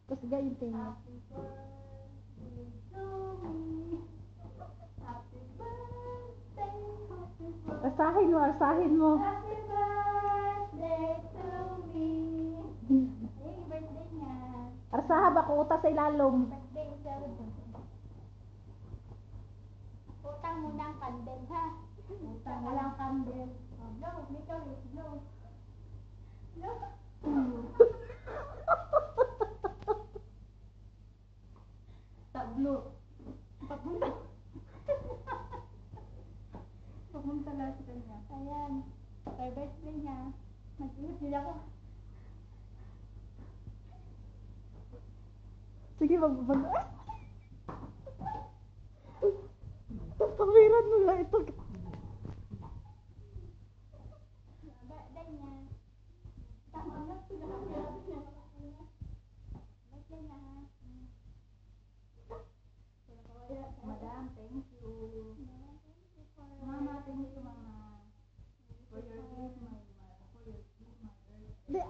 Tapos gayon tingin. Asahin mo, asahin mo. Happy birthday to me. Hey, birthday niya. Arsaha ba ko utas sa ilalom? Birthday sa utang muna ang candle, ha? Utang walang candle. Oh, blow, Mikaw, blow. Blow. Tablo. Papunta. Papunta lang sa kanya. Ayan. Kay birthday niya. Mag-ingat nila ako. Sige, Pawiran mo lang ito. Birthday niya. Tama na. Birthday niya, ha? Madam, thank you. Mama, thank you, Mama. For your gift, my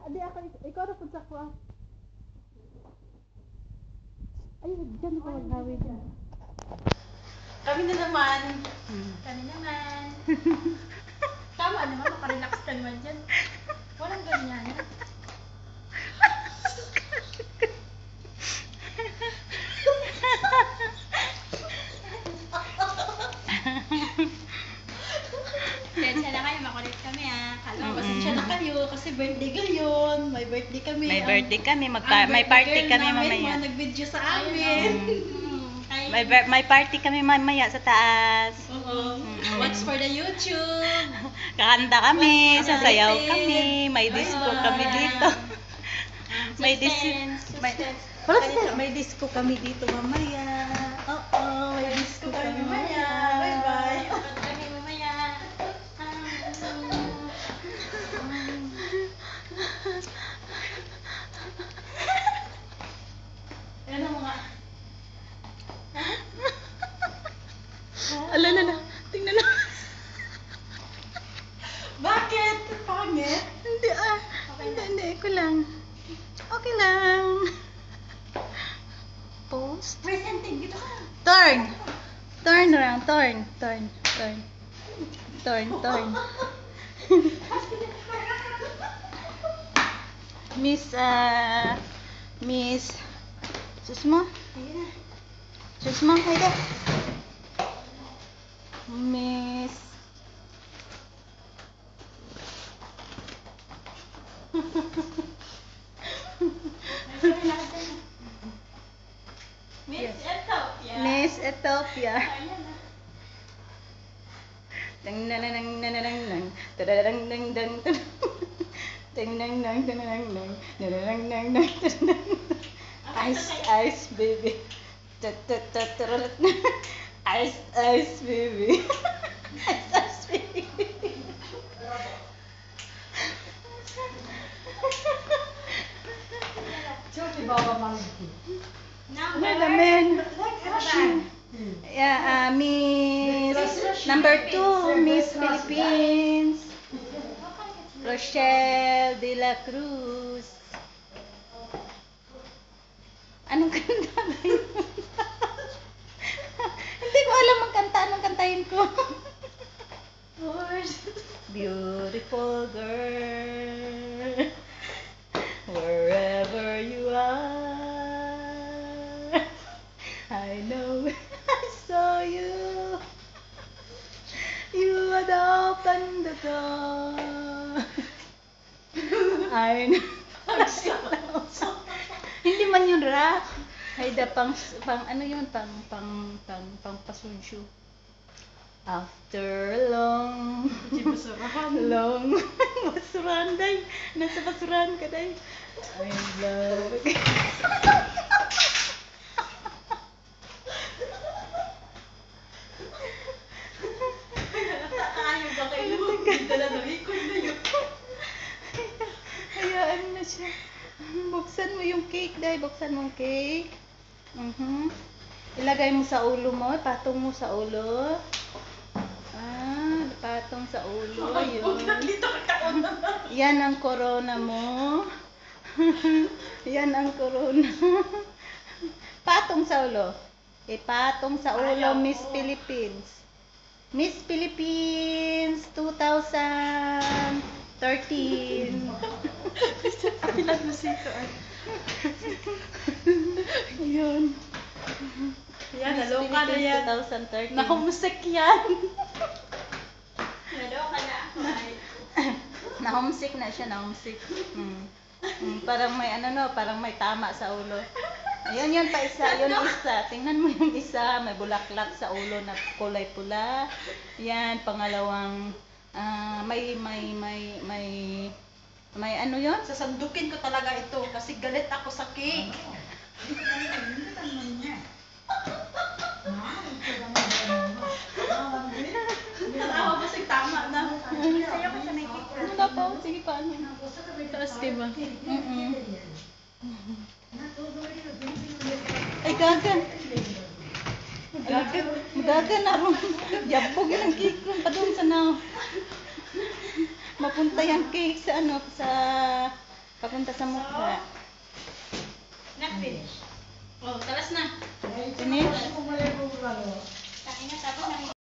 Di ako, ikaw na po sa ko. Ay, dyan ko maghawi dyan. Kami na naman. Kami naman. Tama naman, makarelax ka naman dyan. Walang ganyan. Pasensya na kayo, makulit kami Kala ko, pasensya na kayo kasi birthday ngayon. May birthday kami. May birthday kami, Ang may birthday party girl kami namin, mamaya. mga nag-video sa amin. May party kami mamaya sa taas. Oo. Watch for the YouTube. Kakanta kami, Watch sasayaw natin. kami, may disco kami dito. May disco. May disco kami dito mamaya. Oo, may disco kami mamaya. Bye-bye. Kami mamaya. Ano mga? Ala na, tingnan na. Bakit? Pangit? Hindi hindi, ko lang. Okay lang. Post. Presenting dito ka. Turn around, turn. Miss, sus mo, hayda. Miss. Miss Ethiopia. Miss Ethiopia. Ayan na. Dang nang nang nang nang nang tadadang dang dang dang nang nang nang nang nang nang nang nang ice baby ice baby ice baby. Wait a minute. Yeah, Miss number 2, Miss Philippines, Rochelle de la Cruz. Anong kanta ba yun? Hindi ko alam ang kanta. Anong kantahin ko? Beautiful girl, wherever you are, I know I saw you. You had opened the door. I know. Hindi man yun rap. Hayda pang ano yun, pang pasunsyo. After long basurahan day. Nasa basurahan ka day. I love again. Ayaw ba kayo? Talaga, ikot na yun. Hayaan na siya. Buksan mo yung cake, day. Buksan mo yung cake. Ilagay mo sa ulo mo. Patong mo sa ulo. Patong sa ulo. Yun. Dito ka kaon. Yan ang corona mo. Yan ang corona. Patong sa ulo. Ipatong sa ulo, Miss Philippines. Miss Philippines 2013. Ilan mo sito? Yun. Yan, Miss naloka na Philippines yan. 2013. Nahumsik yan. Naloka na ako ay. Na-homesick na siya, na-homesick. Parang may parang may tama sa ulo. Ayun yun pa isa, yun isa. Tingnan mo yung isa, may bulaklak sa ulo na kulay pula. Yan, pangalawang may ano yun? Sasandukin ko talaga ito kasi galit ako sa cake. Natawa ba sig tama na? Sayo ko sa may cake. Wala pa, sige pa ano. Taas diba? Ay, gagan. Gagan na ron. Yabog yun ang cake ron pa doon sa na. Mapunta yung cake sa papunta sa mukha. Not finish. Oh, talas na. Finish? Tangina, tapos nang